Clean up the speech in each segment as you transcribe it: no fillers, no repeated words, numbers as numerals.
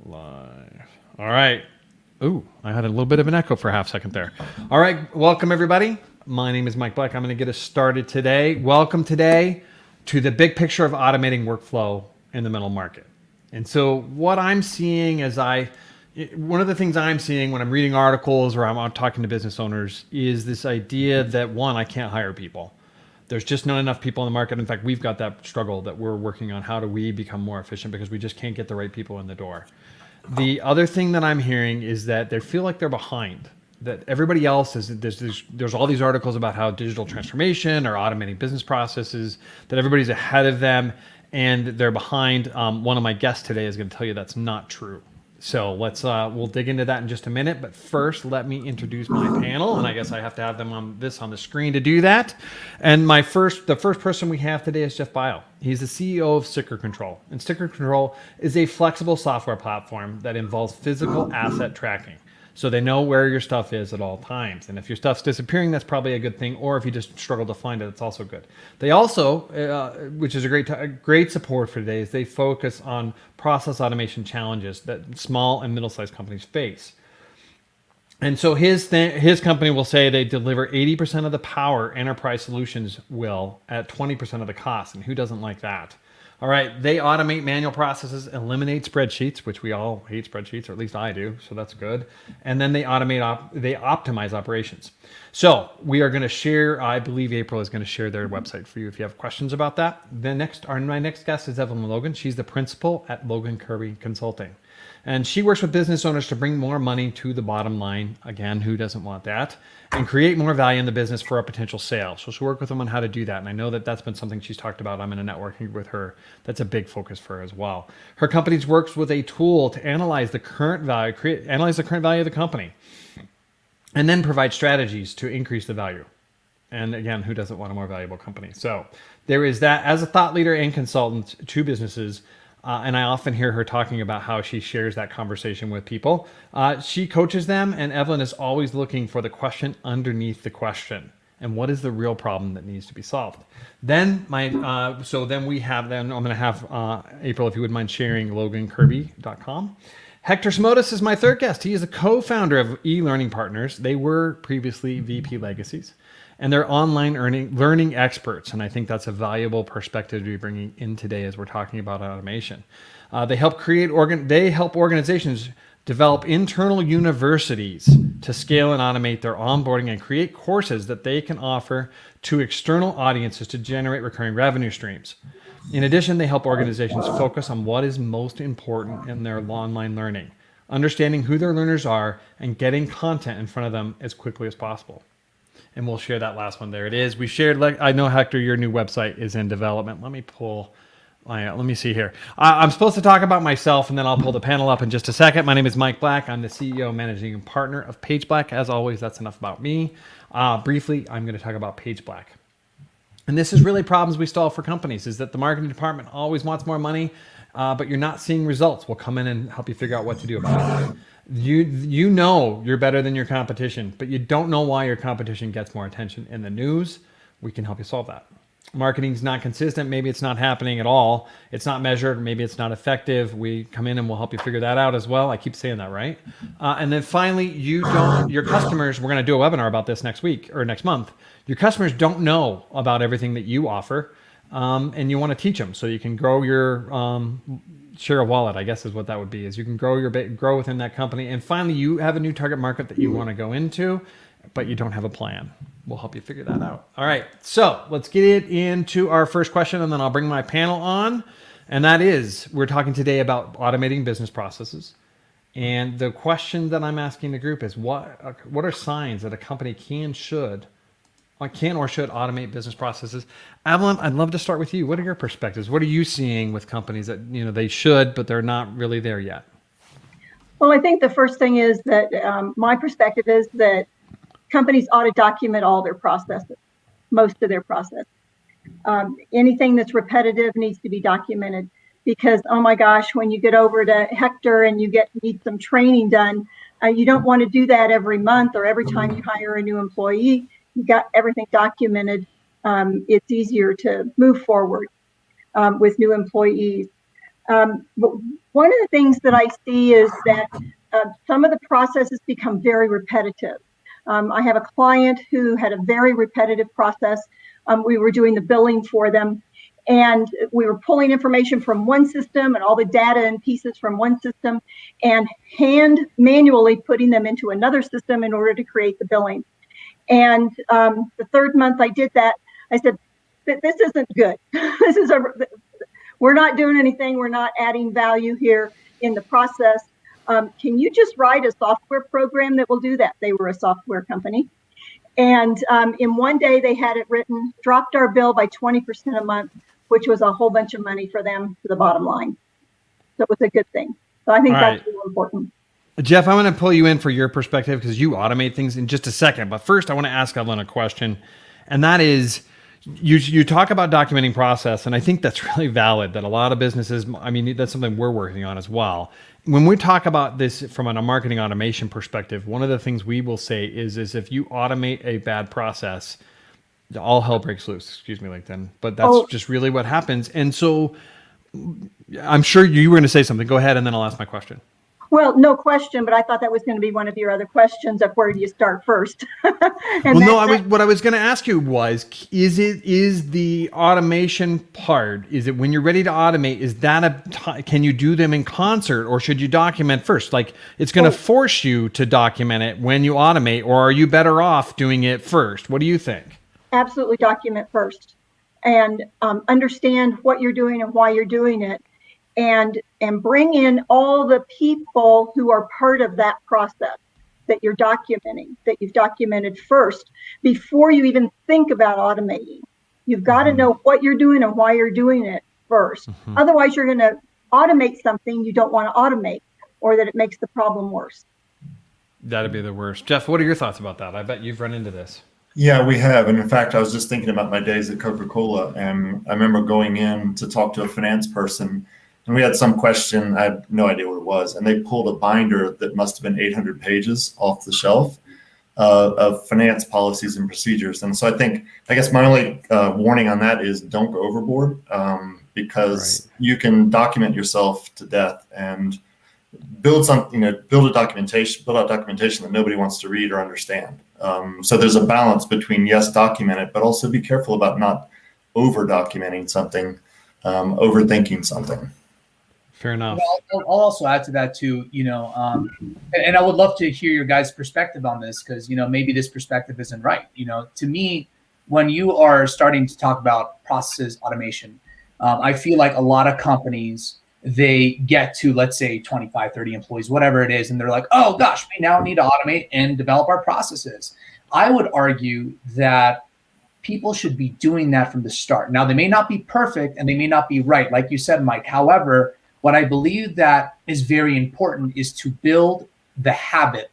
Live. All right. Ooh, I had a little bit of an echo for a half second there. All right. Welcome, everybody. My name is Mike Black. I'm going to get us started today. Welcome today to the big picture of automating workflow in the middle market. And so, what I'm seeing one of the things I'm seeing when I'm reading articles or I'm out talking to business owners is this idea that one, I can't hire people. There's just not enough people in the market. In fact, we've got that struggle that we're working on. How do we become more efficient because we just can't get the right people in the door? The other thing that I'm hearing is that they feel like they're behind. That everybody else is there's all these articles about how digital transformation or automating business processes, that everybody's ahead of them and they're behind. One of my guests today is going to tell you that's not true. So we'll dig into that in just a minute. But first, let me introduce my panel, and I guess I have to have them on the screen to do that. And the first person we have today is Jeff Bile. He's the CEO of Sticker Control, and Sticker Control is a flexible software platform that involves physical asset tracking. So they know where your stuff is at all times. And if your stuff's disappearing, that's probably a good thing. Or if you just struggle to find it, it's also good. They also, which is a great support for today, is they focus on process automation challenges that small and middle-sized companies face. And so his company will say they deliver 80% of the power enterprise solutions will at 20% of the cost. And who doesn't like that? All right, they automate manual processes, eliminate spreadsheets, which we all hate spreadsheets, or at least I do, so that's good. And then they optimize operations. So we are going to share, I believe April is going to share their website for you if you have questions about that. My next guest is Evelyn Logan. She's the principal at Logan Kirby Consulting. And she works with business owners to bring more money to the bottom line. Again, who doesn't want that? And create more value in the business for a potential sale. So she'll work with them on how to do that. And I know that that's been something she's talked about. I'm in a networking with her. That's a big focus for her as well. Her company works with a tool to analyze the current value of the company, and then provide strategies to increase the value. And again, who doesn't want a more valuable company? So there is that. As a thought leader and consultant to businesses, and I often hear her talking about how she shares that conversation with people. She coaches them, and Evelyn is always looking for the question underneath the question. And what is the real problem that needs to be solved? Then I'm going to have April, if you wouldn't mind sharing logankirby.com. Hector Simotis is my third guest. He is a co-founder of eLearning Partners. They were previously VP Legacies, and they're online learning experts. And I think that's a valuable perspective to be bringing in today as we're talking about automation. They help organizations develop internal universities to scale and automate their onboarding and create courses that they can offer to external audiences to generate recurring revenue streams. In addition, they help organizations focus on what is most important in their online learning, understanding who their learners are and getting content in front of them as quickly as possible. And we'll share that last one. There it is. We shared, I know, Hector, your new website is in development. Let me see here. I'm supposed to talk about myself, and then I'll pull the panel up in just a second. My name is Mike Black. I'm the CEO and managing partner of Page Black. As always, that's enough about me. Briefly, I'm going to talk about Page Black. And this is really problems we solve for companies, is that the marketing department always wants more money, but you're not seeing results. We'll come in and help you figure out what to do about it. You know you're better than your competition, but you don't know why your competition gets more attention in the news. We can help you solve that. Marketing's not consistent. Maybe it's not happening at all. It's not measured. Maybe it's not effective. We come in and we'll help you figure that out as well. I keep saying that, right? And then finally, your customers, we're going to do a webinar about this next week or next month. Your customers don't know about everything that you offer, and you want to teach them so you can grow your share of wallet, I guess is what that would be, is you can grow within that company. And finally, you have a new target market that you want to go into, but you don't have a plan. We'll help you figure that out. All right, so let's get into our first question, and then I'll bring my panel on. And that is, we're talking today about automating business processes. And the question that I'm asking the group is, what are signs that a company can or should automate business processes? Evelyn, I'd love to start with you. What are your perspectives? What are you seeing with companies that they should, but they're not really there yet? Well, I think the first thing is that my perspective is that companies ought to document all their processes, most of their process. Anything that's repetitive needs to be documented, because, oh my gosh, when you get over to Hector and you need some training done, you don't want to do that every month or every time you hire a new employee. You got everything documented. It's easier to move forward with new employees. But one of the things that I see is that some of the processes become very repetitive. I have a client who had a very repetitive process. We were doing the billing for them, and we were pulling information from one system and all the data and pieces from one system and manually putting them into another system in order to create the billing. And the third month I did that, I said, this isn't good. We're not doing anything. We're not adding value here in the process. Can you just write a software program that will do that? They were a software company. And in one day they had it written, dropped our bill by 20% a month, which was a whole bunch of money for them to the bottom line. So it was a good thing. So I think that's really important. Jeff, I'm going to pull you in for your perspective because you automate things in just a second. But first, I want to ask Evelyn a question. And that is, you talk about documenting process. And I think that's really valid that a lot of businesses, I mean, that's something we're working on as well. When we talk about this from a marketing automation perspective, one of the things we will say is if you automate a bad process, all hell breaks loose. Excuse me, LinkedIn. But that's just really what happens. And so I'm sure you were going to say something. Go ahead, and then I'll ask my question. Well, no question, but I thought that was going to be one of your other questions of where do you start first? What I was going to ask you was, is the automation part, is it when you're ready to automate, is that can you do them in concert or should you document first? Like it's going to force you to document it when you automate, or are you better off doing it first? What do you think? Absolutely document first and understand what you're doing and why you're doing it. And bring in all the people who are part of that process that you're documenting, that you've documented first before you even think about automating. You've got to know what you're doing and why you're doing it first. Otherwise, you're going to automate something you don't want to automate, or that it makes the problem worse. That'd be the worst. Jeff, what are your thoughts about that? I bet you've run into this. Yeah, we have. And in fact, I was just thinking about my days at Coca-Cola, and I remember going in to talk to a finance person. And we had some question, I had no idea what it was. And they pulled a binder that must have been 800 pages off the shelf of finance policies and procedures. And so I guess my only warning on that is don't go overboard because you can document yourself to death and build out documentation that nobody wants to read or understand. So there's a balance between, yes, document it, but also be careful about not over documenting something, overthinking something. Fair enough. I'll also add to that too, and I would love to hear your guys' perspective on this because, maybe this perspective isn't right. To me, when you are starting to talk about processes automation, I feel like a lot of companies, they get to, let's say 25, 30 employees, whatever it is. And they're like, oh gosh, we now need to automate and develop our processes. I would argue that people should be doing that from the start. Now, they may not be perfect and they may not be right, like you said, Mike. However, what I believe that is very important is to build the habit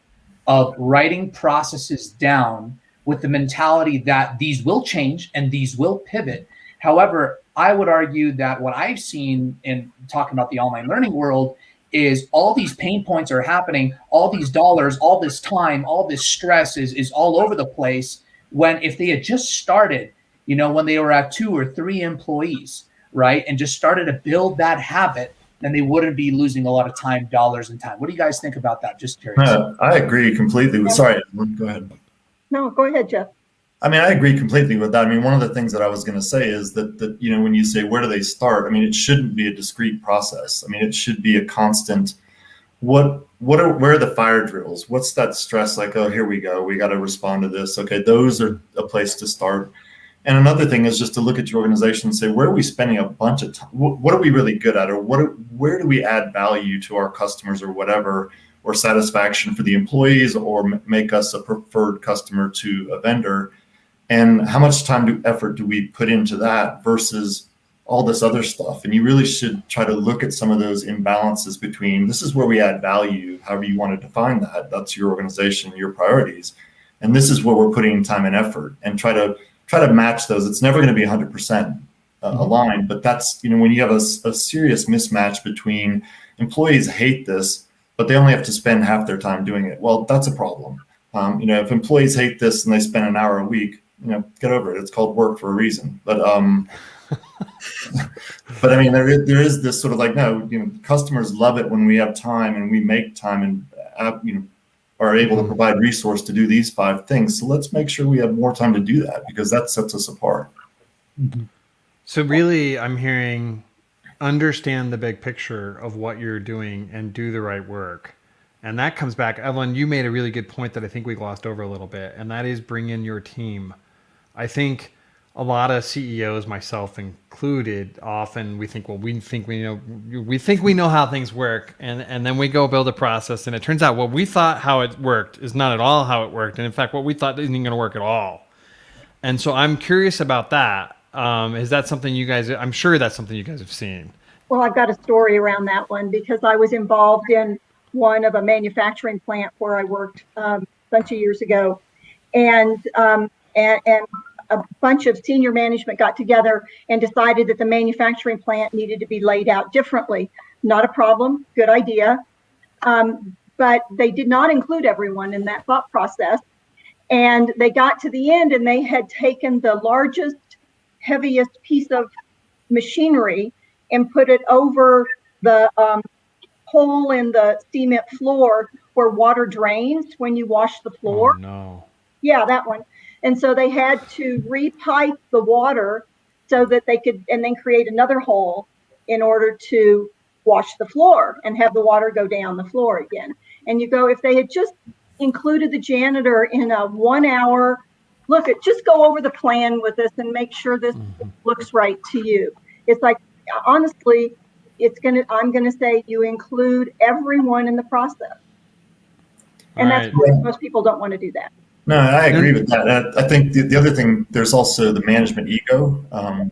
of writing processes down with the mentality that these will change and these will pivot. However, I would argue that what I've seen in talking about the online learning world is all these pain points are happening, all these dollars, all this time, all this stress is all over the place, when if they had just started, when they were at 2 or 3 employees, right, and just started to build that habit, then they wouldn't be losing a lot of time, dollars, and time. What do you guys think about that? Just curious. I agree completely. Sorry, go ahead. No, go ahead, Jeff. I mean, I agree completely with that. I mean, one of the things that I was going to say is that when you say where do they start, I mean, it shouldn't be a discrete process. I mean, it should be a constant. Where are the fire drills? What's that stress like? Oh, here we go. We got to respond to this. Okay, those are a place to start. And another thing is just to look at your organization and say, where are we spending a bunch of time? What are we really good at? Or where do we add value to our customers or whatever, or satisfaction for the employees, or make us a preferred customer to a vendor? And how much time effort do we put into that versus all this other stuff? And you really should try to look at some of those imbalances between this is where we add value, however you want to define that. That's your organization, your priorities. And this is where we're putting time and effort, and try to match those. It's never going to be 100% aligned, but that's, when you have a serious mismatch between employees hate this, but they only have to spend half their time doing it. Well, that's a problem. If employees hate this and they spend an hour a week, get over it. It's called work for a reason. But But I mean, there is this sort of like, no, customers love it when we have time and we make time and are able to provide resource to do these 5 things. So let's make sure we have more time to do that, because that sets us apart. So really, I'm hearing understand the big picture of what you're doing and do the right work. And that comes back, Evelyn, you made a really good point that I think we glossed over a little bit, and that is bring in your team. I think a lot of CEOs, myself included, often we think, well, we think we know how things work, and then we go build a process, and it turns out what we thought how it worked is not at all how it worked, and in fact, what we thought isn't going to work at all. And so I'm curious about that. Is that something you guys? I'm sure that's something you guys have seen. Well, I've got a story around that one because I was involved in one of a manufacturing plant where I worked a bunch of years ago, and a bunch of senior management got together and decided that the manufacturing plant needed to be laid out differently. Not a problem, good idea. But they did not include everyone in that thought process. And they got to the end and they had taken the largest, heaviest piece of machinery and put it over the hole in the cement floor where water drains when you wash the floor. Oh, no. Yeah, that one. And so they had to repipe the water so that they could, and then create another hole in order to wash the floor and have the water go down the floor again. And you go, if they had just included the janitor in a 1 hour, just go over the plan with us and make sure this looks right to you. It's like, honestly, I'm going to say you include everyone in the process. And that's why most people don't want to do that. No, I agree with that. I think the other thing, there's also the management ego,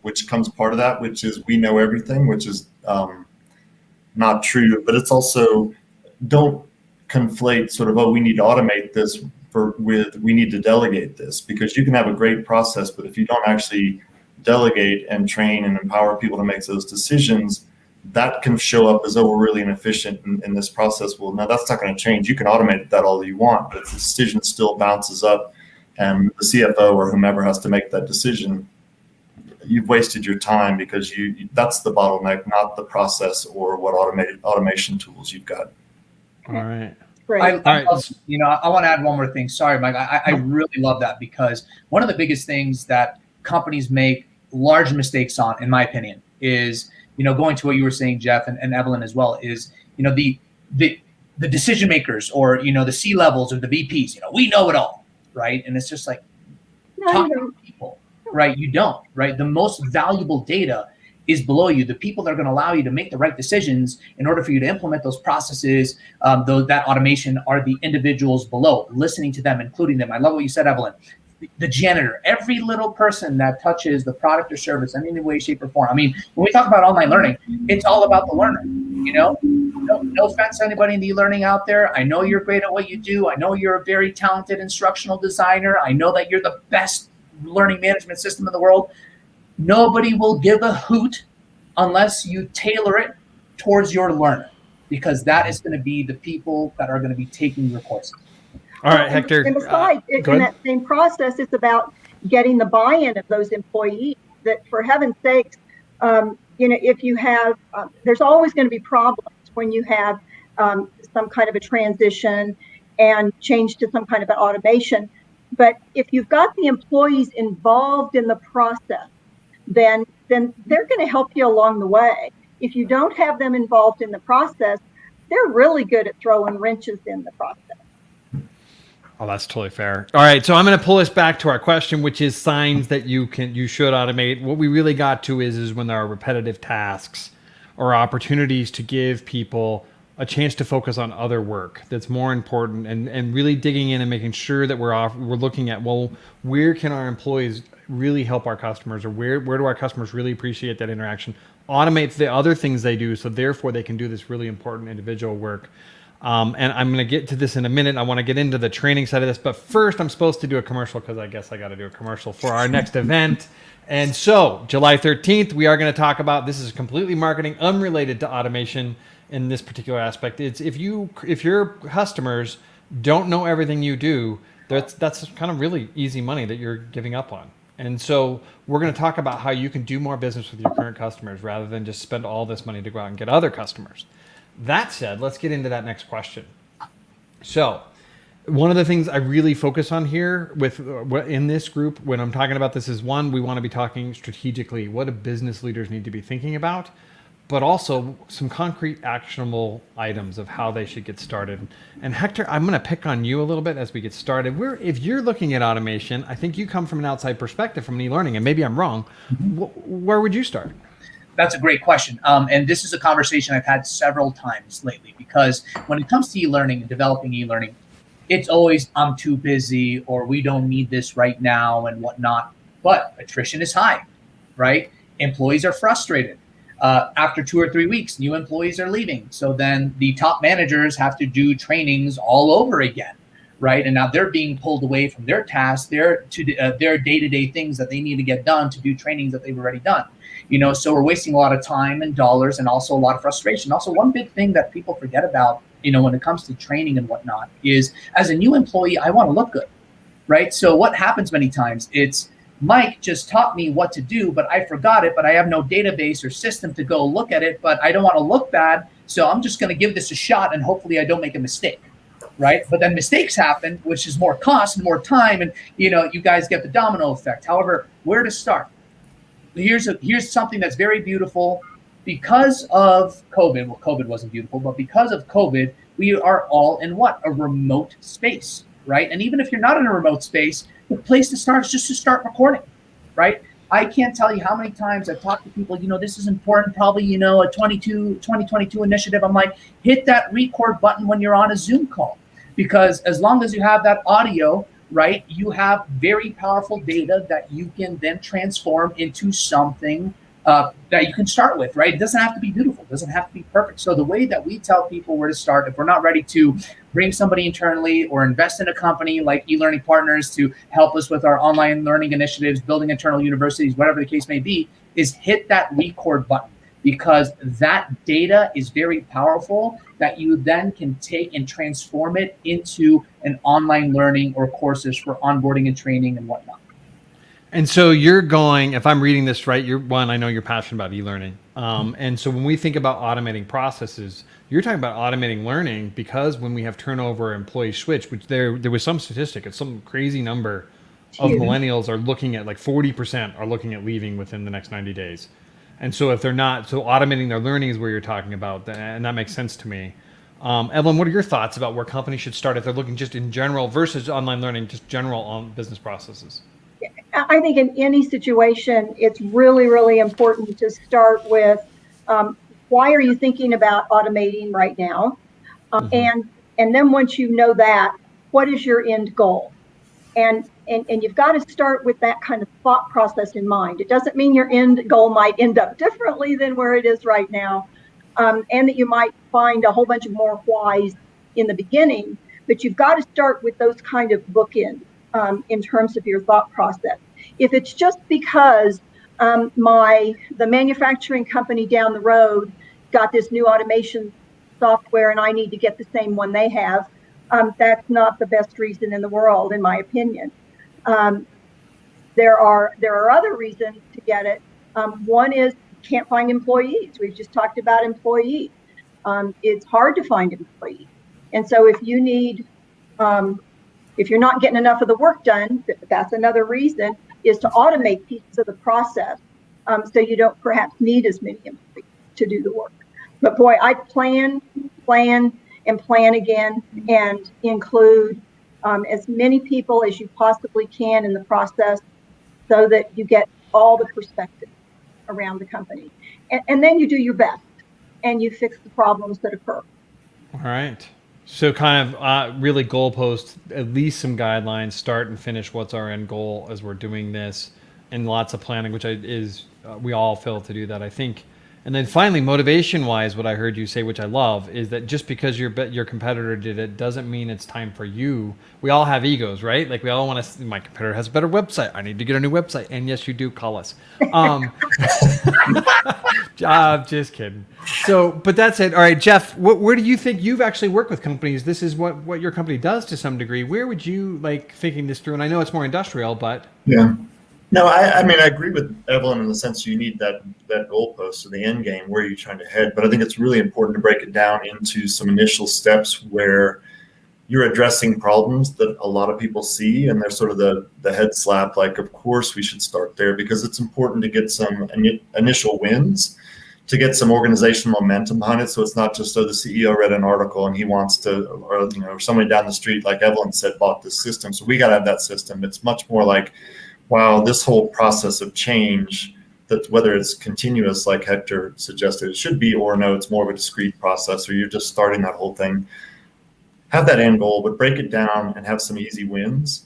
which comes part of that, which is we know everything, which is not true. But it's also, don't conflate sort of, we need to automate this with we need to delegate this, because you can have a great process, but if you don't actually delegate and train and empower people to make those decisions, that can show up as, we're really inefficient in this process. Well, no, that's not going to change. You can automate that all you want, but if the decision still bounces up and the CFO or whomever has to make that decision, you've wasted your time, because that's the bottleneck, not the process or what automation tools you've got. All right. Right. I want to add one more thing. Sorry, Mike. I really love that, because one of the biggest things that companies make large mistakes on, in my opinion, is, going to what you were saying, Jeff, and Evelyn as well, is, the decision makers, or, the C levels or the VPs, we know it all, right? And it's just like, talk to people, right? You don't, right? The most valuable data is below you. The people that are going to allow you to make the right decisions in order for you to implement those processes, that automation, are the individuals below. Listening to them, including them. I love what you said, Evelyn. The janitor, every little person that touches the product or service in any way, shape, or form. I mean, when we talk about online learning, it's all about the learner. No offense to anybody in the e-learning out there. I know you're great at what you do. I know you're a very talented instructional designer. I know that you're the best learning management system in the world. Nobody will give a hoot unless you tailor it towards your learner, because that is going to be the people that are going to be taking your courses. All right, Hector. And besides, in that same process, it's about getting the buy-in of those employees. That, for heaven's sakes, if you have, there's always going to be problems when you have some kind of a transition and change to some kind of an automation. But if you've got the employees involved in the process, then they're going to help you along the way. If you don't have them involved in the process, they're really good at throwing wrenches in the process. Oh, that's totally fair. All right, so I'm going to pull us back to our question, which is signs that you should automate. What we really got to is when there are repetitive tasks or opportunities to give people a chance to focus on other work that's more important, and really digging in and making sure that we're looking at, well, where can our employees really help our customers, or where do our customers really appreciate that interaction? Automate the other things they do, so therefore they can do this really important individual work. And I'm going to get to this in a minute. I want to get into the training side of this, but first I'm supposed to do a commercial, because I guess I got to do a commercial for our next event. And so July 13th, we are going to talk about, this is completely marketing, unrelated to automation in this particular aspect. It's if your customers don't know everything you do, that's kind of really easy money that you're giving up on. And so we're going to talk about how you can do more business with your current customers rather than just spend all this money to go out and get other customers. That said, let's get into that next question. So one of the things I really focus on here with in this group when I'm talking about this is, one, we want to be talking strategically. What do business leaders need to be thinking about? But also some concrete actionable items of how they should get started. And Hector, I'm going to pick on you a little bit as we get started. If you're looking at automation, I think you come from an outside perspective from e-learning, and maybe I'm wrong. Where would you start? That's a great question. And this is a conversation I've had several times lately, because when it comes to e-learning and developing e-learning, it's always, I'm too busy, or we don't need this right now and whatnot. But attrition is high, right? Employees are frustrated. After 2 or 3 weeks, new employees are leaving. So then the top managers have to do trainings all over again, right? And now they're being pulled away from their tasks, their day-to-day things that they need to get done to do trainings that they've already done. So we're wasting a lot of time and dollars, and also a lot of frustration. Also, one big thing that people forget about, when it comes to training and whatnot, is as a new employee, I want to look good, right? So what happens many times, it's Mike just taught me what to do, but I forgot it, but I have no database or system to go look at it, but I don't want to look bad. So I'm just going to give this a shot and hopefully I don't make a mistake, right? But then mistakes happen, which is more cost and more time. And, you guys get the domino effect. However, where to start? Here's something that's very beautiful. Because of COVID, well, COVID wasn't beautiful, but because of COVID, we are all in a remote space, right? And even if you're not in a remote space, the place to start is just to start recording, right? I can't tell you how many times I've talked to people, this is important, probably, a 2022 initiative. I'm like, hit that record button when you're on a Zoom call, because as long as you have that audio, right, you have very powerful data that you can then transform into something that you can start with, right? It doesn't have to be beautiful. It doesn't have to be perfect. So the way that we tell people where to start, if we're not ready to bring somebody internally or invest in a company like eLearning Partners to help us with our online learning initiatives, building internal universities, whatever the case may be, is hit that record button, because that data is very powerful that you then can take and transform it into an online learning or courses for onboarding and training and whatnot. And so you're going, if I'm reading this right, I know you're passionate about e-learning. And so when we think about automating processes, you're talking about automating learning, because when we have turnover, employees switch, which there was some statistic, it's some crazy number of millennials are looking at, like 40% are looking at leaving within the next 90 days. And so if they're not, so automating their learning is where you're talking about, and that makes sense to me. Evelyn, what are your thoughts about where companies should start if they're looking just in general versus online learning, just general on business processes? I think in any situation, it's really, really important to start with why are you thinking about automating right now? And then once you know that, what is your end goal? And you've got to start with that kind of thought process in mind. It doesn't mean your end goal might end up differently than where it is right now, and that you might find a whole bunch of more whys in the beginning, but you've got to start with those kind of bookends in terms of your thought process. If it's just because the manufacturing company down the road got this new automation software and I need to get the same one they have, that's not the best reason in the world, in my opinion. There are other reasons to get it. One is can't find employees. We've just talked about employees. It's hard to find employees. And so if you need, if you're not getting enough of the work done, that's another reason, is to automate pieces of the process so you don't perhaps need as many employees to do the work. But boy, I plan, and plan again, and include as many people as you possibly can in the process so that you get all the perspective around the company. And then you do your best and you fix the problems that occur. All right. So kind of really goalpost, at least some guidelines, start and finish what's our end goal as we're doing this, and lots of planning, which we all fail to do that, I think. And then finally, motivation-wise, what I heard you say, which I love, is that just because your competitor did it doesn't mean it's time for you. We all have egos, right? Like we all want to, my competitor has a better website. I need to get a new website. And yes, you do, call us. Just kidding. So, but that's it. All right, Jeff, where do you think you've actually worked with companies? This is what your company does to some degree. Where would you like thinking this through? And I know it's more industrial, but... Yeah. No, I mean, I agree with Evelyn in the sense you need that goalpost or the end game, where you're trying to head. But I think it's really important to break it down into some initial steps where you're addressing problems that a lot of people see, and they're sort of the head slap, like, of course we should start there, because it's important to get some initial wins, to get some organizational momentum behind it. So it's not just, oh, the CEO read an article and he wants to, or, you know, somebody down the street, like Evelyn said, bought this system, so we got to have that system. It's much more like, wow, this whole process of change, that whether it's continuous, like Hector suggested it should be, or no, it's more of a discrete process, or you're just starting that whole thing. Have that end goal, but break it down and have some easy wins.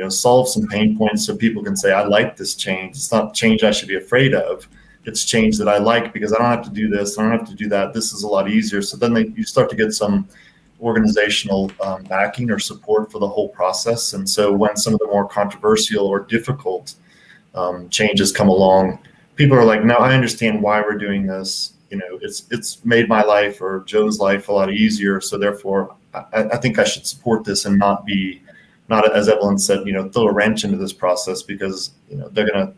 Solve some pain points so people can say, I like this change. It's not change I should be afraid of. It's change that I like because I don't have to do this. I don't have to do that. This is a lot easier. So then you start to get some organizational backing or support for the whole process. And so when some of the more controversial or difficult changes come along, people are like, no, I understand why we're doing this. It's made my life or Joe's life a lot easier. So therefore, I think I should support this and not as Evelyn said, throw a wrench into this process, because they're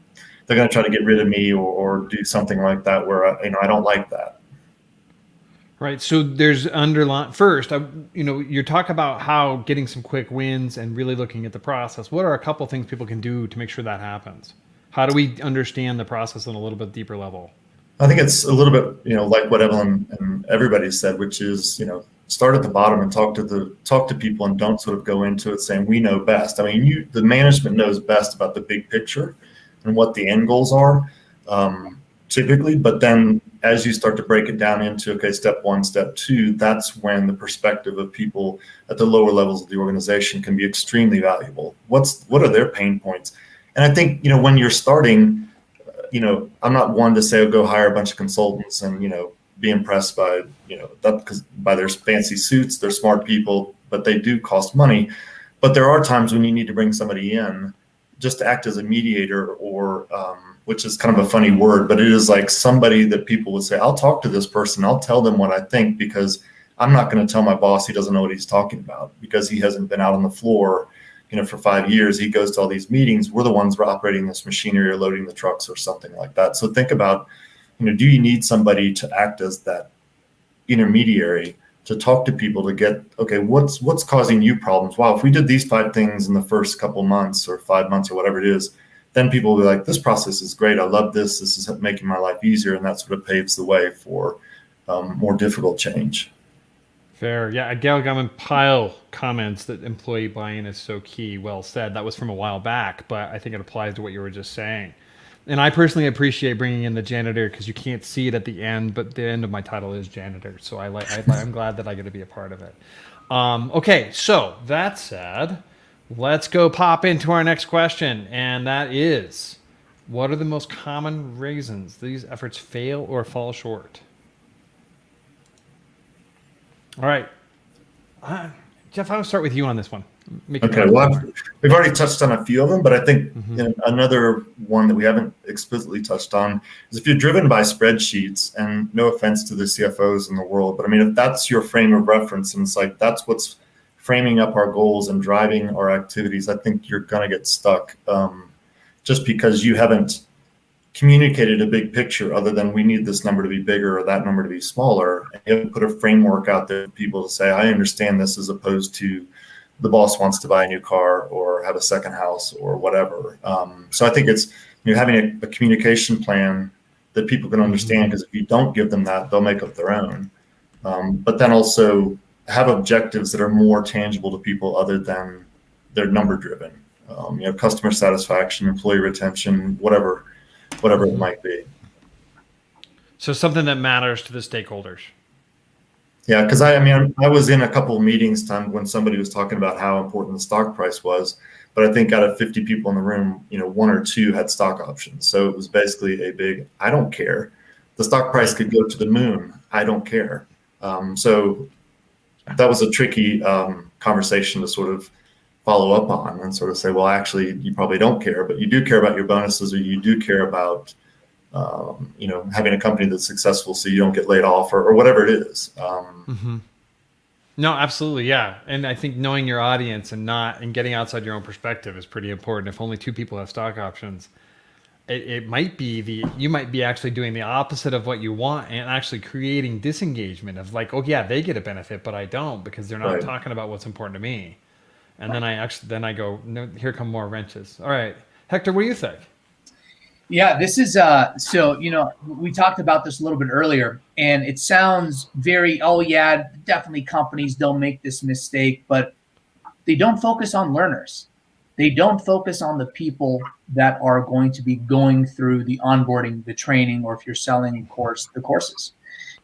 gonna try to get rid of me or do something like that where I don't like that. Right. So there's underlying first, you're talking about how getting some quick wins and really looking at the process. What are a couple things people can do to make sure that happens? How do we understand the process on a little bit deeper level? I think it's a little bit, like what Evelyn and everybody said, which is, start at the bottom and talk to people, and don't sort of go into it saying we know best. I mean, the management knows best about the big picture and what the end goals are, typically. But then as you start to break it down into, okay, step one, step two, that's when the perspective of people at the lower levels of the organization can be extremely valuable. What are their pain points? And I think, when you're starting, I'm not one to say, oh, go hire a bunch of consultants and, be impressed by, that, because by their fancy suits, they're smart people, but they do cost money. But there are times when you need to bring somebody in just to act as a mediator, or which is kind of a funny word, but it is like somebody that people would say, I'll talk to this person, I'll tell them what I think, because I'm not going to tell my boss he doesn't know what he's talking about, because he hasn't been out on the floor, for 5 years. He goes to all these meetings. We're the ones operating this machinery or loading the trucks or something like that. So think about, do you need somebody to act as that intermediary to talk to people to get, okay, what's causing you problems? Wow, if we did these 5 things in the first couple months or 5 months or whatever it is, then people will be like, this process is great. I love this. This is making my life easier. And that sort of paves the way for more difficult change. Fair. Yeah. Gail Gutman Pyle comments that employee buy-in is so key. Well said. That was from a while back, but I think it applies to what you were just saying. And I personally appreciate bringing in the janitor, because you can't see it at the end, but the end of my title is janitor. So I'm glad that I get to be a part of it. Okay. So that said, let's go pop into our next question. And that is, what are the most common reasons these efforts fail or fall short? All right. Jeff, I'll start with you on this one. Okay, well, we've already touched on a few of them, but I think another one that we haven't explicitly touched on is, if you're driven by spreadsheets, and no offense to the CFOs in the world, but I mean, if that's your frame of reference and it's like that's what's framing up our goals and driving our activities, I think you're going to get stuck, just because you haven't communicated a big picture other than we need this number to be bigger or that number to be smaller. And you have to put a framework out there for people to say, I understand this, as opposed to the boss wants to buy a new car or have a second house or whatever. So I think it's having a communication plan that people can understand, because if you don't give them that, they'll make up their own. But then also have objectives that are more tangible to people other than they're number driven. Customer satisfaction, employee retention, whatever it might be. So something that matters to the stakeholders. Yeah, because I was in a couple of meetings when somebody was talking about how important the stock price was, but I think out of 50 people in the room, 1 or 2 had stock options. So it was basically a big, I don't care. The stock price could go to the moon. I don't care. So that was a tricky conversation to sort of follow up on and sort of say, well, actually, you probably don't care, but you do care about your bonuses, or you do care about, having a company that's successful so you don't get laid off, or whatever it is. No, absolutely, yeah. And I think knowing your audience and getting outside your own perspective is pretty important. If only two people have stock options, it might be you might be actually doing the opposite of what you want and actually creating disengagement of like, oh yeah, they get a benefit, but I don't because they're not Right. talking about what's important to me. And then I go, no, here come more wrenches. All right, Hector, what do you think? Yeah, this is so we talked about this a little bit earlier, and it sounds very, oh yeah, definitely companies don't make this mistake, but they don't focus on learners. They don't focus on the people that are going to be going through the onboarding, the training, or if you're selling the courses,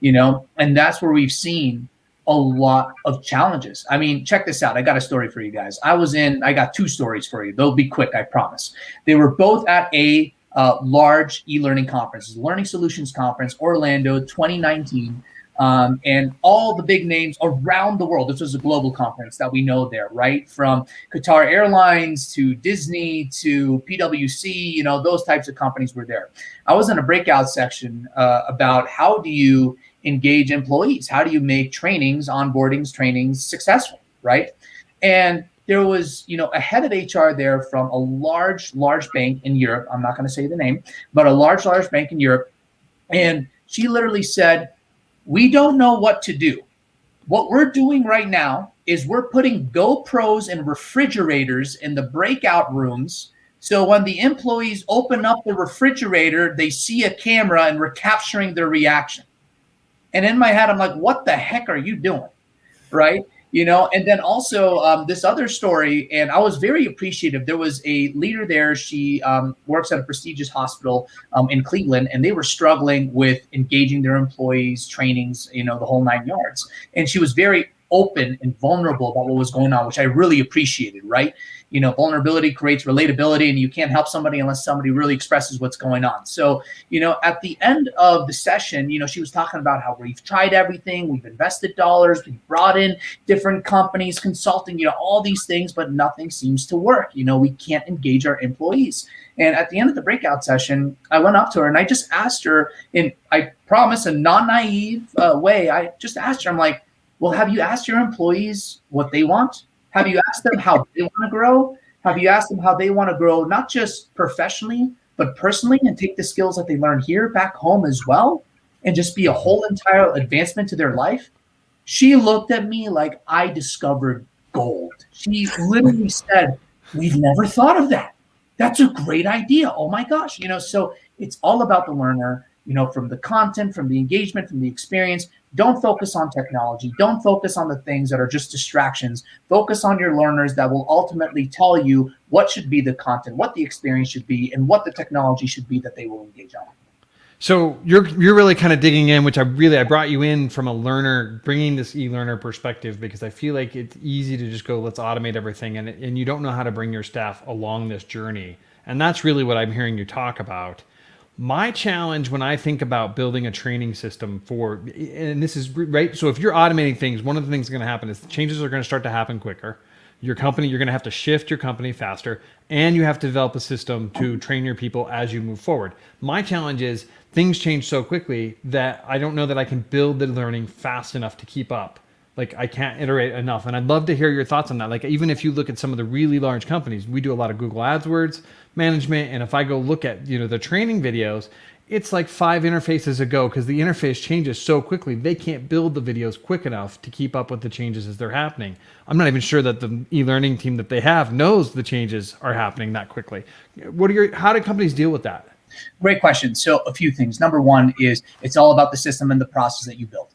and that's where we've seen a lot of challenges. I mean, check this out. I got a story for you guys. I got two stories for you. They'll be quick, I promise. They were both at a large e-learning conference, Learning Solutions Conference, Orlando 2019. And all the big names around the world. This was a global conference that we know there, right? From Qatar Airlines to Disney to PwC, those types of companies were there. I was in a breakout section about how do you engage employees? How do you make onboardings, trainings successful, right? And there was, a head of HR there from a large bank in Europe. I'm not going to say the name, but a large bank in Europe. And she literally said, we don't know what to do. What we're doing right now is we're putting GoPros and refrigerators in the breakout rooms. So when the employees open up the refrigerator, they see a camera and we're capturing their reaction. And in my head, I'm like, what the heck are you doing? Right? And then also this other story, and I was very appreciative. There was a leader there. She works at a prestigious hospital in Cleveland, and they were struggling with engaging their employees, trainings, the whole 9 yards. And she was very open and vulnerable about what was going on, which I really appreciated, right? Vulnerability creates relatability, and you can't help somebody unless somebody really expresses what's going on. So, at the end of the session, she was talking about how we've tried everything, we've invested dollars, we've brought in different companies, consulting, all these things, but nothing seems to work. We can't engage our employees. And at the end of the breakout session, I went up to her and I just asked her, in, I promise, a non-naive way, I just asked her, I'm like, well, have you asked your employees what they want? Have you asked them how they want to grow? Have you asked them how they want to grow, not just professionally, but personally, and take the skills that they learn here back home as well, and just be a whole entire advancement to their life? She looked at me like I discovered gold. She literally said, we've never thought of that. That's a great idea. Oh my gosh. So it's all about the learner, from the content, from the engagement, from the experience. Don't focus on technology. Don't focus on the things that are just distractions. Focus on your learners that will ultimately tell you what should be the content, what the experience should be, and what the technology should be that they will engage on. So you're really kind of digging in, which I brought you in from a learner, bringing this e-learner perspective, because I feel like it's easy to just go, let's automate everything, and you don't know how to bring your staff along this journey. And that's really what I'm hearing you talk about. My challenge when I think about building a training system and this is right. So if you're automating things, one of the things that's going to happen is the changes are going to start to happen quicker. You're going to have to shift your company faster, and you have to develop a system to train your people as you move forward. My challenge is things change so quickly that I don't know that I can build the learning fast enough to keep up. Like I can't iterate enough. And I'd love to hear your thoughts on that. Like even if you look at some of the really large companies, we do a lot of Google AdWords management. And if I go look at, the training videos, it's like 5 interfaces ago because the interface changes so quickly. They can't build the videos quick enough to keep up with the changes as they're happening. I'm not even sure that the e-learning team that they have knows the changes are happening that quickly. How do companies deal with that? Great question. So a few things. Number one is it's all about the system and the process that you build.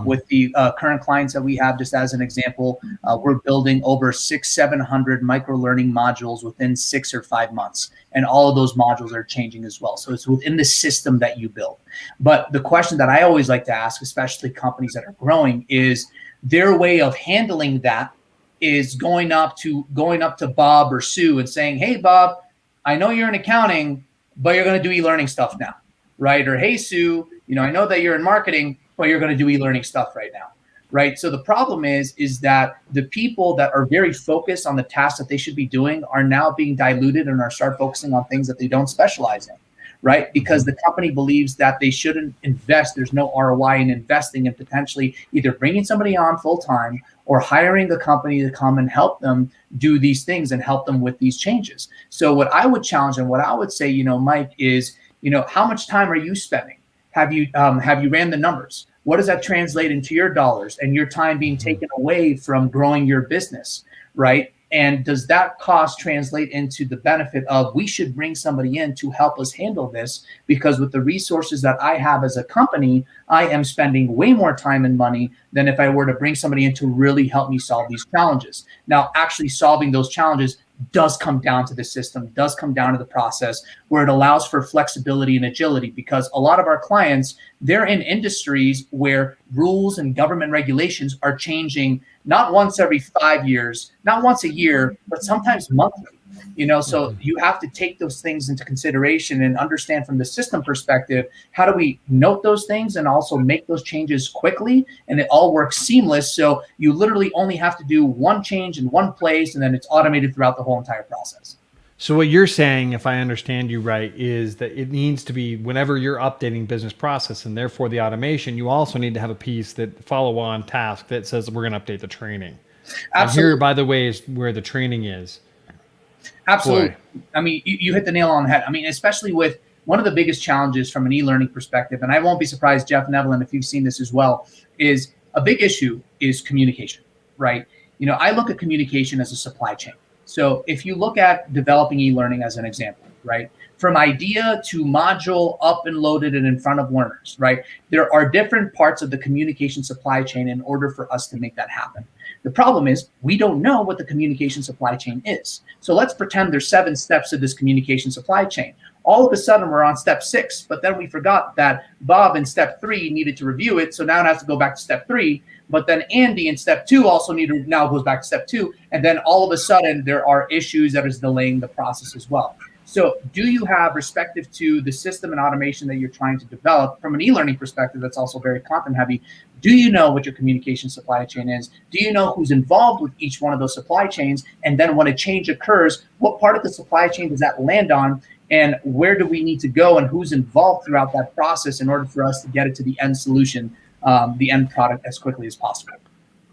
With the current clients that we have, just as an example, we're building over 600-700 micro-learning modules within 6 or 5 months. And all of those modules are changing as well. So it's within the system that you build. But the question that I always like to ask, especially companies that are growing, is their way of handling that is going up to Bob or Sue and saying, hey, Bob, I know you're in accounting, but you're going to do e-learning stuff now, right? Or, hey, Sue, I know that you're in marketing, but you're going to do e-learning stuff right now, right? So the problem is that the people that are very focused on the tasks that they should be doing are now being diluted and are start focusing on things that they don't specialize in, right? Because the company believes that they shouldn't invest. There's no ROI in investing and potentially either bringing somebody on full time or hiring a company to come and help them do these things and help them with these changes. So what I would challenge and what I would say, Mike, is, how much time are you spending? Have you ran the numbers? What does that translate into your dollars and your time being taken away from growing your business, right? And does that cost translate into the benefit of we should bring somebody in to help us handle this? Because with the resources that I have as a company, I am spending way more time and money than if I were to bring somebody in to really help me solve these challenges. Now, actually solving those challenges does come down to the system, does come down to the process where it allows for flexibility and agility, because a lot of our clients, they're in industries where rules and government regulations are changing not once every 5 years, not once a year, but sometimes monthly. So you have to take those things into consideration and understand from the system perspective, how do we note those things and also make those changes quickly and it all works seamless. So you literally only have to do one change in one place and then it's automated throughout the whole entire process. So what you're saying, if I understand you right, is that it needs to be whenever you're updating business process and therefore the automation, you also need to have a piece that follow on task that says we're going to update the training. Absolutely. And here, by the way, is where the training is. Absolutely. Boy. I mean, you hit the nail on the head. I mean, especially with one of the biggest challenges from an e-learning perspective, and I won't be surprised, Jeff and Evelyn, if you've seen this as well, is a big issue is communication, right? I look at communication as a supply chain. So if you look at developing e-learning as an example, right, from idea to module up and loaded and in front of learners, right, there are different parts of the communication supply chain in order for us to make that happen. The problem is we don't know what the communication supply chain is. So let's pretend there's 7 steps of this communication supply chain. All of a sudden we're on step 6, but then we forgot that Bob in step 3 needed to review it. So now it has to go back to step 3, but then Andy in step 2 also now goes back to step 2. And then all of a sudden there are issues that is delaying the process as well. So do you have, respective to the system and automation that you're trying to develop from an e-learning perspective that's also very content heavy, do you know what your communication supply chain is? Do you know who's involved with each one of those supply chains? And then when a change occurs, what part of the supply chain does that land on? And where do we need to go and who's involved throughout that process in order for us to get it to the end solution, the end product as quickly as possible?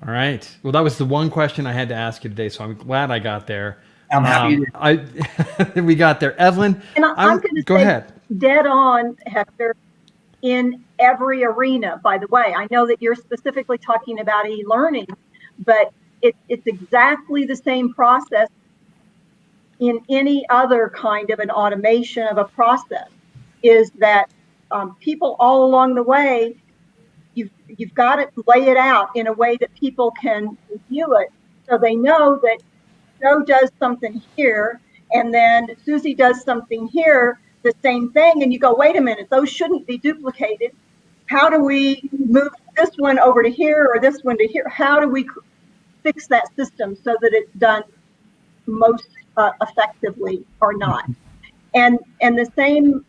All right. Well, that was the one question I had to ask you today, so I'm glad I got there. I'm happy. We got there. Evelyn, And I'm going to go ahead. Dead on, Hector, in every arena, by the way. I know that you're specifically talking about e-learning, but it's exactly the same process in any other kind of an automation of a process, is that people all along the way, you've got to lay it out in a way that people can review it so they know that Joe does something here, and then Susie does something here, the same thing, and you go, wait a minute, those shouldn't be duplicated. How do we move this one over to here or this one to here? How do we fix that system so that it's done most effectively or not? And the same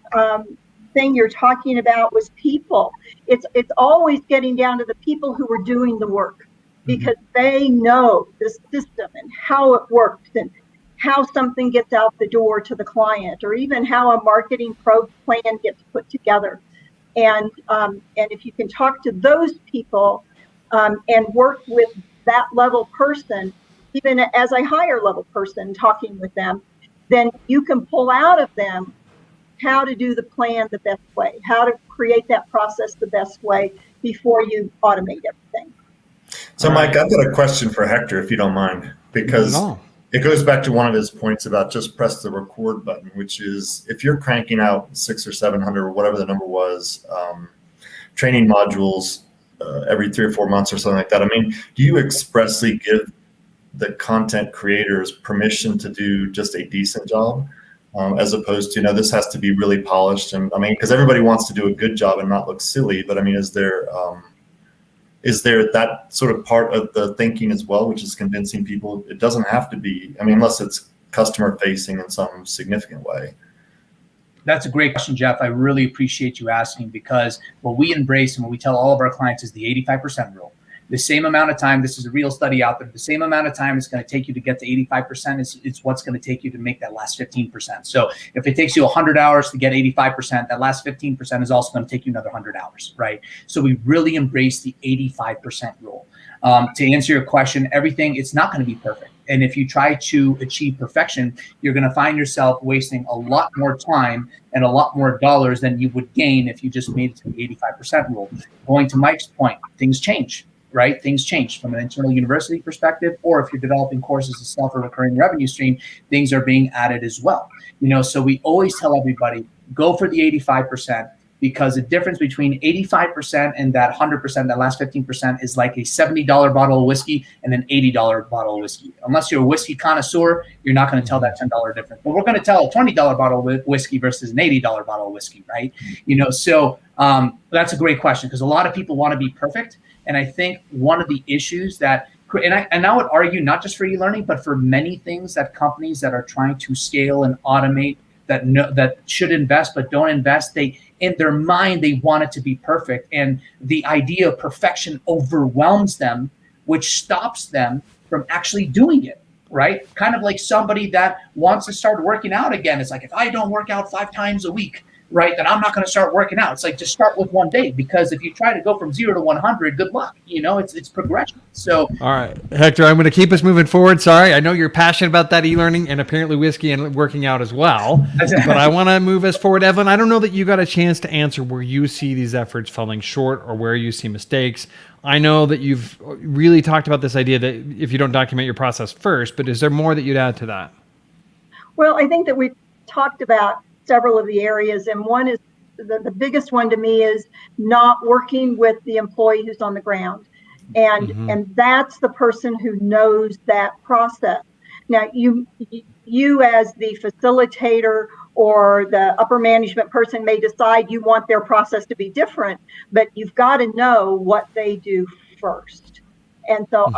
thing you're talking about was people. It's always getting down to the people who are doing the work, because they know the system and how it works and how something gets out the door to the client, or even how a marketing plan gets put together. And if you can talk to those people and work with that level person, even as a higher level person talking with them, then you can pull out of them how to do the plan the best way, how to create that process the best way before you automate everything. So, Mike, I've got a question for Hector, if you don't mind, because it goes back to one of his points about just press the record button, which is if you're cranking out 600 or 700 or whatever the number was, training modules every 3 or 4 months or something like that. I mean, do you expressly give the content creators permission to do just a decent job, as opposed to, this has to be really polished? And I mean, because everybody wants to do a good job and not look silly, but I mean, is there that sort of part of the thinking as well, which is convincing people it doesn't have to be, I mean, unless it's customer facing in some significant way? That's a great question, Jeff. I really appreciate you asking, because what we embrace and what we tell all of our clients is the 85% rule. the same amount of time, this is a real study out there, the same amount of time it's going to take you to get to 85% is what's going to take you to make that last 15%. So if it takes you 100 hours to get 85%, that last 15% is also going to take you another 100 hours, right? So we really embrace the 85% rule. To answer your question, everything, it's not going to be perfect. And if you try to achieve perfection, you're going to find yourself wasting a lot more time and a lot more dollars than you would gain if you just made it to the 85% rule. Going to Mike's point, things change, right? Things change from an internal university perspective, or if you're developing courses to sell for recurring revenue stream, things are being added as well. So we always tell everybody, go for the 85%. Because the difference between 85% and that 100%, that last 15%, is like a $70 bottle of whiskey and an $80 bottle of whiskey. Unless you're a whiskey connoisseur, you're not going to tell that $10 difference. But we're going to tell a $20 bottle of whiskey versus an $80 bottle of whiskey, right? So that's a great question, because a lot of people want to be perfect. And I think one of the issues that, and I would argue not just for e-learning, but for many things that companies that are trying to scale and automate, that should invest but don't invest, in their mind, they want it to be perfect. And the idea of perfection overwhelms them, which stops them from actually doing it, right? Kind of like somebody that wants to start working out again. It's like, if I don't work out 5 times a week, right, then I'm not going to start working out. It's like, just start with one day, because if you try to go from 0 to 100, good luck. It's progression. So, all right, Hector, I'm going to keep us moving forward. Sorry, I know you're passionate about that e-learning and apparently whiskey and working out as well. But I want to move us forward. Evan, I don't know that you got a chance to answer where you see these efforts falling short or where you see mistakes. I know that you've really talked about this idea that if you don't document your process first, but is there more that you'd add to that? Well, I think that we've talked about several of the areas, and one is the biggest one to me is not working with the employee who's on the ground, and that's the person who knows that process. Now, you as the facilitator or the upper management person may decide you want their process to be different, but you've got to know what they do first. And so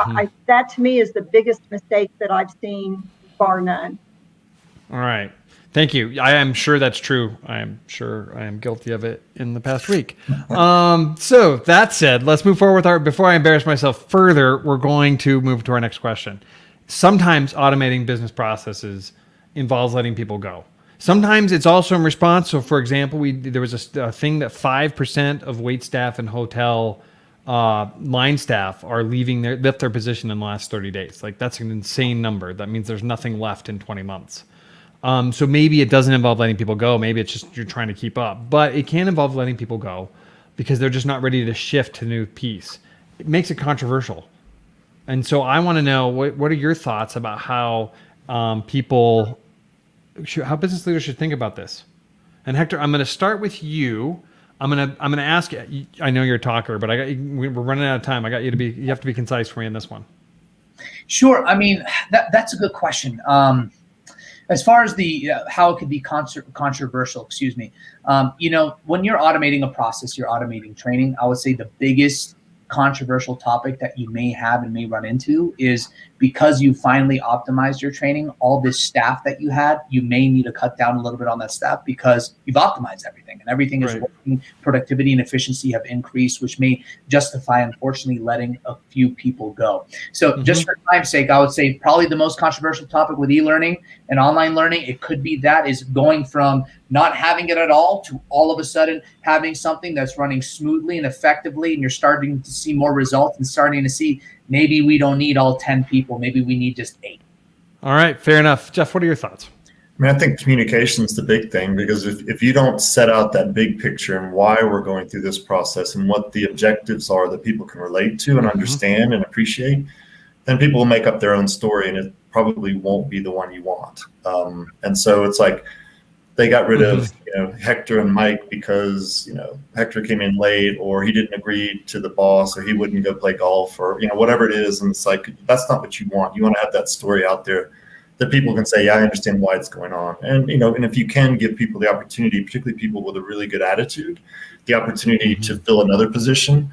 that to me is the biggest mistake that I've seen, bar none. All right. Thank you. I am sure that's true. I am sure I am guilty of it in the past week. So that said, let's move forward with before I embarrass myself further, we're going to move to our next question. Sometimes automating business processes involves letting people go. Sometimes it's also in response. So for example, there was a thing that 5% of wait staff and hotel line staff are left their position in the last 30 days. Like, that's an insane number. That means there's nothing left in 20 months. So maybe it doesn't involve letting people go. Maybe it's just you're trying to keep up. But it can involve letting people go because they're just not ready to shift to new piece. It makes it controversial. And so I want to know, what are your thoughts about how how business leaders should think about this? And Hector, I'm going to start with you. I'm going to ask you. I know you're a talker, but we're running out of time. You have to be concise for me in this one. Sure. I mean, that's a good question. As far as the how it could be controversial, when you're automating a process, you're automating training. I would say the biggest controversial topic that you may have and may run into is, because you finally optimized your training, all this staff that you had, you may need to cut down a little bit on that staff because you've optimized everything and everything is working. Productivity and efficiency have increased, which may justify, unfortunately, letting a few people go. So just for time's sake, I would say probably the most controversial topic with e-learning and online learning, it could be that is going from not having it at all to all of a sudden having something that's running smoothly and effectively, and you're starting to see more results and starting to see maybe we don't need all 10 people. Maybe we need just 8. All right. Fair enough. Jeff, what are your thoughts? I mean, I think communication is the big thing, because if you don't set out that big picture and why we're going through this process and what the objectives are that people can relate to and understand and appreciate, then people will make up their own story, and it probably won't be the one you want. And so it's like they got rid of Hector and Mike because Hector came in late, or he didn't agree to the boss, or he wouldn't go play golf, or whatever it is. And it's like, that's not what you want. You want to have that story out there that people can say, yeah, I understand why it's going on. And and if you can give people the opportunity, particularly people with a really good attitude, the opportunity to fill another position,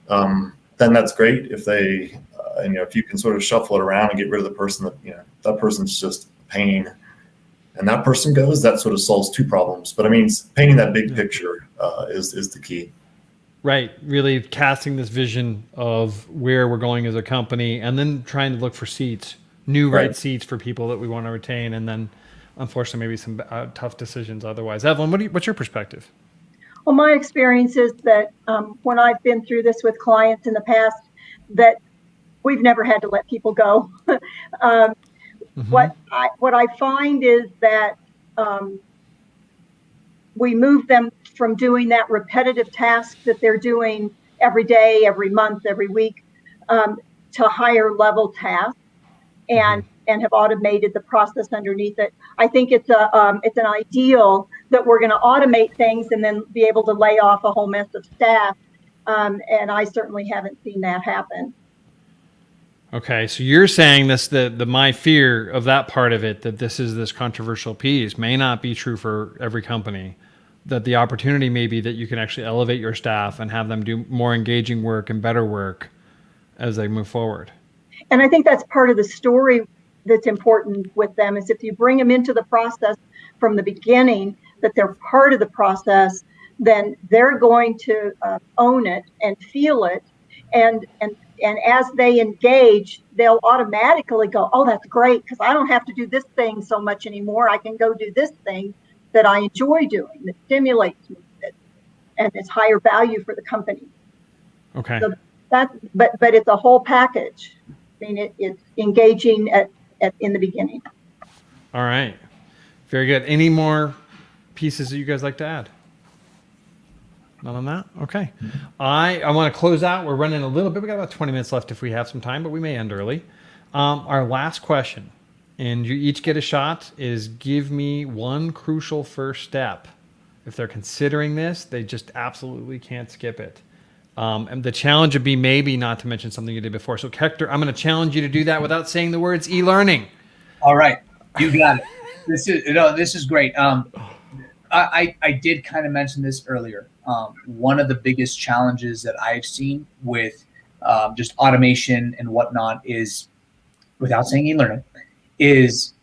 then that's great. If they if you can sort of shuffle it around and get rid of the person that that person's just pain, and that person goes, that sort of solves 2 problems. But I mean, painting that big picture is the key. Right. Really casting this vision of where we're going as a company, and then trying to look for seats, new right seats for people that we want to retain. And then unfortunately, maybe some tough decisions otherwise. Evelyn, what's your perspective? Well, my experience is that when I've been through this with clients in the past, that we've never had to let people go. What I find is that we move them from doing that repetitive task that they're doing every day, every month, every week, to higher level tasks, and have automated the process underneath it. I think it's an ideal that we're going to automate things and then be able to lay off a whole mess of staff. And I certainly haven't seen that happen. Okay, so you're saying this, the my fear of that part of it, that this is this controversial piece, may not be true for every company, that the opportunity may be that you can actually elevate your staff and have them do more engaging work and better work as they move forward. And I think that's part of the story that's important with them, is if you bring them into the process from the beginning, that they're part of the process, then they're going to own it and feel it. And as they engage, they'll automatically go, oh, that's great, because I don't have to do this thing so much anymore. I can go do this thing that I enjoy doing, that stimulates me, and it's higher value for the company. Okay. So but it's a whole package. I mean, it's engaging in the beginning. All right. Very good. Any more pieces that you guys like to add? None on that? Okay. I want to close out. We're running a little bit. We got about 20 minutes left if we have some time, but we may end early. Our last question, and you each get a shot, is give me one crucial first step. If they're considering this, they just absolutely can't skip it. And the challenge would be maybe not to mention something you did before. So Hector, I'm going to challenge you to do that without saying the words e-learning. All right. You got it. This is great. I did kind of mention this earlier. One of the biggest challenges that I've seen with just automation and whatnot is, without saying e-learning, is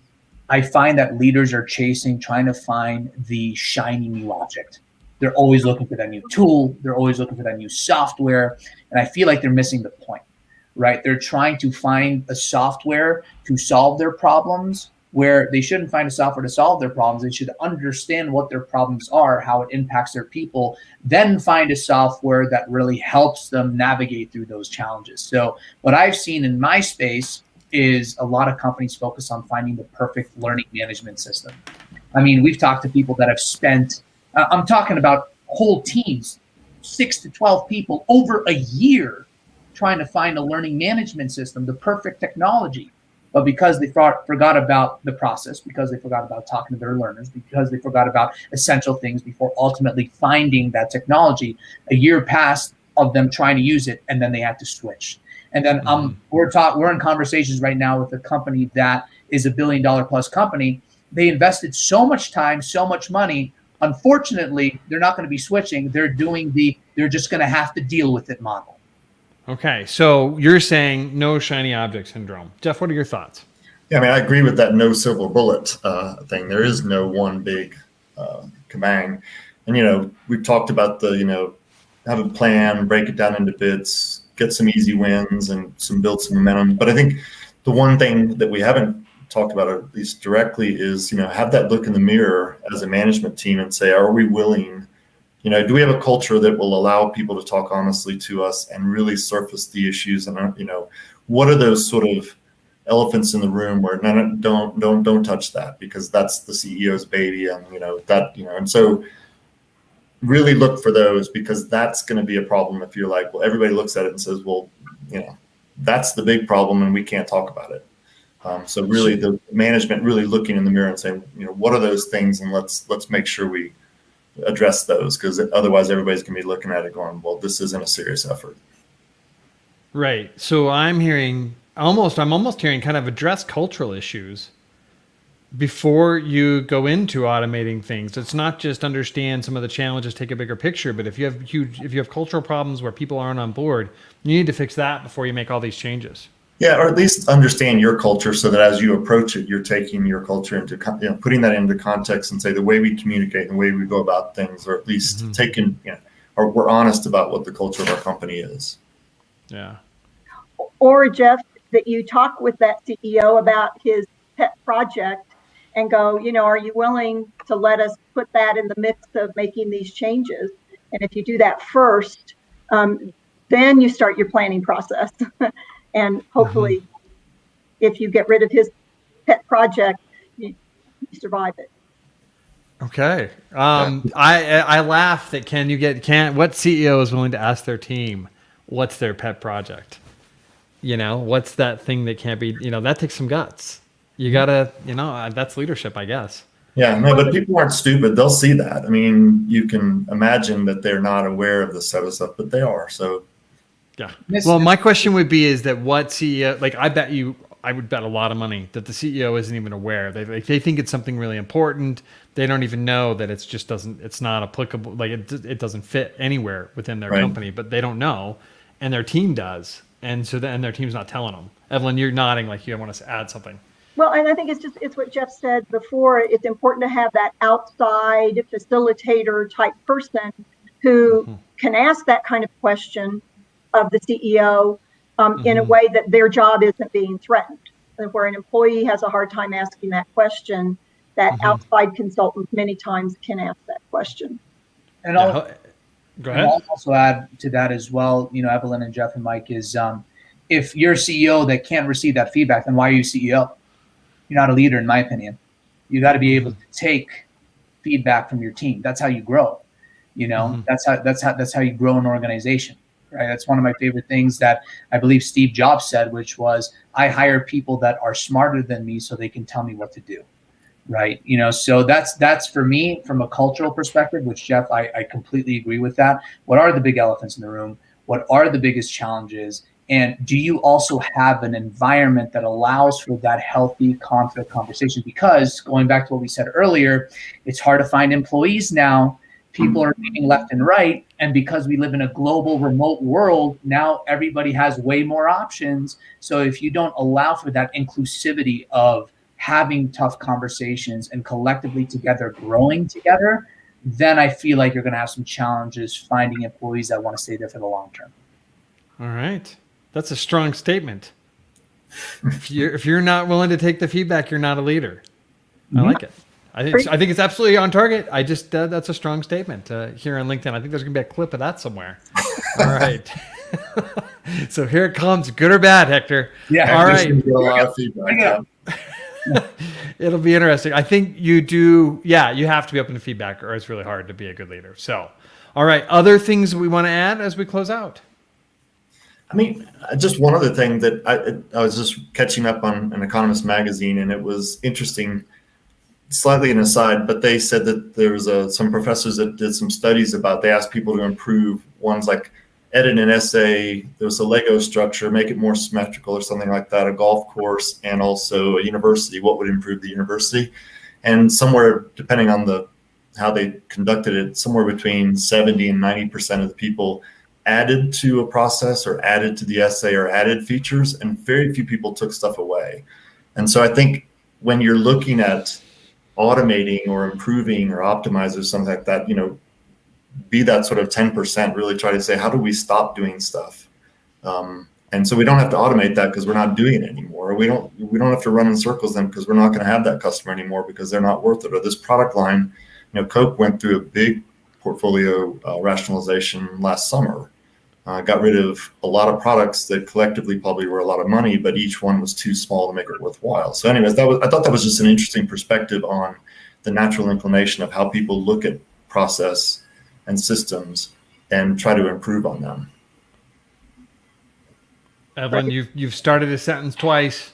I find that leaders are trying to find the shiny new object. They're always looking for that new tool. They're always looking for that new software. And I feel like they're missing the point, right? They're trying to find a software to solve their problems, where they shouldn't find a software to solve their problems. They should understand what their problems are, how it impacts their people, then find a software that really helps them navigate through those challenges. So what I've seen in my space is a lot of companies focus on finding the perfect learning management system. I mean, we've talked to people that have spent, I'm talking about whole teams, 6 to 12 people over a year trying to find a learning management system, the perfect technology. But because they forgot about the process, because they forgot about talking to their learners, because they forgot about essential things before ultimately finding that technology, a year passed of them trying to use it, and then they had to switch. And then we're in conversations right now with a company that is $1 billion plus company. They invested so much time, so much money. Unfortunately, they're not going to be switching. They're just going to have to deal with it model. Okay, so you're saying no shiny object syndrome. Jeff, what are your thoughts? Yeah, I mean, I agree with that no silver bullet thing. There is no one big kabang. And, we've talked about have a plan, break it down into bits, get some easy wins and build some momentum. But I think the one thing that we haven't talked about, or at least directly, is, have that look in the mirror as a management team and say, are we willing, do we have a culture that will allow people to talk honestly to us and really surface the issues? And, what are those sort of elephants in the room where don't touch that, because that's the CEO's baby. And, and so really look for those, because that's going to be a problem if you're like, well, everybody looks at it and says, well, that's the big problem and we can't talk about it. So really the management really looking in the mirror and saying, what are those things? And let's make sure we address those, because otherwise everybody's going to be looking at it going, well, this isn't a serious effort. Right. So I'm almost hearing kind of address cultural issues before you go into automating things. It's not just understand some of the challenges, take a bigger picture, but if you have cultural problems where people aren't on board, you need to fix that before you make all these changes. Yeah, or at least understand your culture, so that as you approach it, you're taking your culture into, putting that into context and say the way we communicate and the way we go about things, or at least taking, we're honest about what the culture of our company is. Yeah. Or Jeff, that you talk with that CEO about his pet project and go, are you willing to let us put that in the mix of making these changes? And if you do that first, then you start your planning process. And hopefully, if you get rid of his pet project, you survive it. Okay. I laugh that what CEO is willing to ask their team what's their pet project? What's that thing that can't be, that takes some guts. You gotta, that's leadership, I guess. Yeah, no, but people aren't stupid. They'll see that. I mean, you can imagine that they're not aware of this sort of stuff, but they are. So, yeah. Well, my question would be, is that what CEO, like, I would bet a lot of money that the CEO isn't even aware. They think it's something really important. They don't even know that it's not applicable. Like it doesn't fit anywhere within their company, but they don't know, and their team does. And so then their team's not telling them. Evelyn, you're nodding like you want us to add something. Well, and I think it's what Jeff said before. It's important to have that outside facilitator type person who can ask that kind of question of the CEO in a way that their job isn't being threatened. And where an employee has a hard time asking that question, that outside consultant many times can ask that question. And go ahead. I'll also add to that as well, Evelyn and Jeff and Mike, is if you're a CEO that can't receive that feedback, then why are you CEO? You're not a leader, in my opinion. You got to be able to take feedback from your team. That's how you grow. That's how you grow an organization. Right. That's one of my favorite things that I believe Steve Jobs said, which was, I hire people that are smarter than me so they can tell me what to do. Right. So that's for me from a cultural perspective, which Jeff, I completely agree with that. What are the big elephants in the room? What are the biggest challenges? And do you also have an environment that allows for that healthy conflict conversation? Because going back to what we said earlier, it's hard to find employees now. People are leaving left and right. And because we live in a global remote world, now everybody has way more options. So if you don't allow for that inclusivity of having tough conversations and collectively together growing together, then I feel like you're going to have some challenges finding employees that want to stay there for the long term. All right. That's a strong statement. If you're not willing to take the feedback, you're not a leader. I like it. I think it's absolutely on target. I just that's a strong statement here on LinkedIn. I think there's gonna be a clip of that somewhere. All right. So here it comes, good or bad, Hector. Yeah. All right. A lot of feedback. It'll be interesting. I think you do. Yeah, you have to be open to feedback, or it's really hard to be a good leader. So, all right. Other things we want to add as we close out. I mean, just one other thing that I was just catching up on an Economist magazine, and it was interesting. Slightly an aside, but they said that there was some professors that did some studies about. They asked people to improve ones like edit an essay. There was a Lego structure, make it more symmetrical or something like that. A golf course and also a university. What would improve the university? And somewhere, depending on how they conducted it, somewhere between 70 and 90% of the people added to a process or added to the essay or added features, and very few people took stuff away. And so I think when you're looking at automating or improving or optimize or something like that, be that sort of 10%, really try to say, how do we stop doing stuff? And so we don't have to automate that because we're not doing it anymore. We don't have to run in circles then because we're not going to have that customer anymore because they're not worth it. Or this product line, Coke went through a big portfolio rationalization last summer. Got rid of a lot of products that collectively probably were a lot of money, but each one was too small to make it worthwhile. So anyways, I thought that was just an interesting perspective on the natural inclination of how people look at process and systems and try to improve on them. Evelyn, you've started a sentence twice.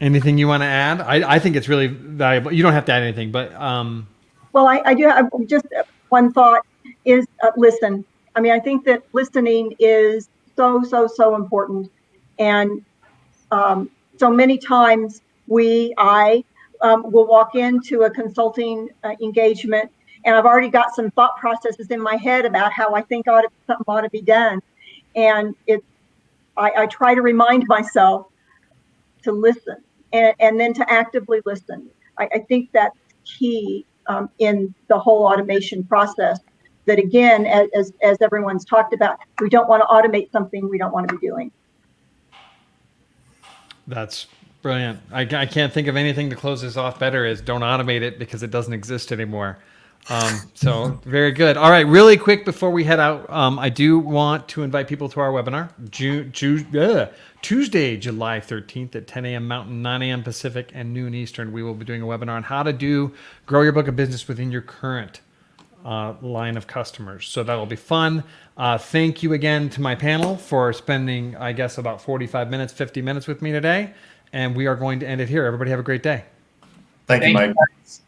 Anything you want to add? I think it's really valuable. You don't have to add anything, but well, I do have just one thought is listen. I mean, I think that listening is so important. And so many times I will walk into a consulting engagement and I've already got some thought processes in my head about how I think something ought to be done. And I try to remind myself to listen and then to actively listen. I think that's key in the whole automation process, that again, as everyone's talked about, we don't want to automate something we don't want to be doing. That's brilliant. I can't think of anything to close this off better as don't automate it because it doesn't exist anymore. So very good. All right, really quick before we head out, I do want to invite people to our webinar, Tuesday, July 13th at 10 a.m. Mountain, 9 a.m. Pacific, and noon Eastern. We will be doing a webinar on how to grow your book of business within your current line of customers. So that'll be fun. Thank you again to my panel for spending, I guess, about 45 minutes, 50 minutes with me today. And we are going to end it here. Everybody have a great day. Thank you, Mike. Thanks.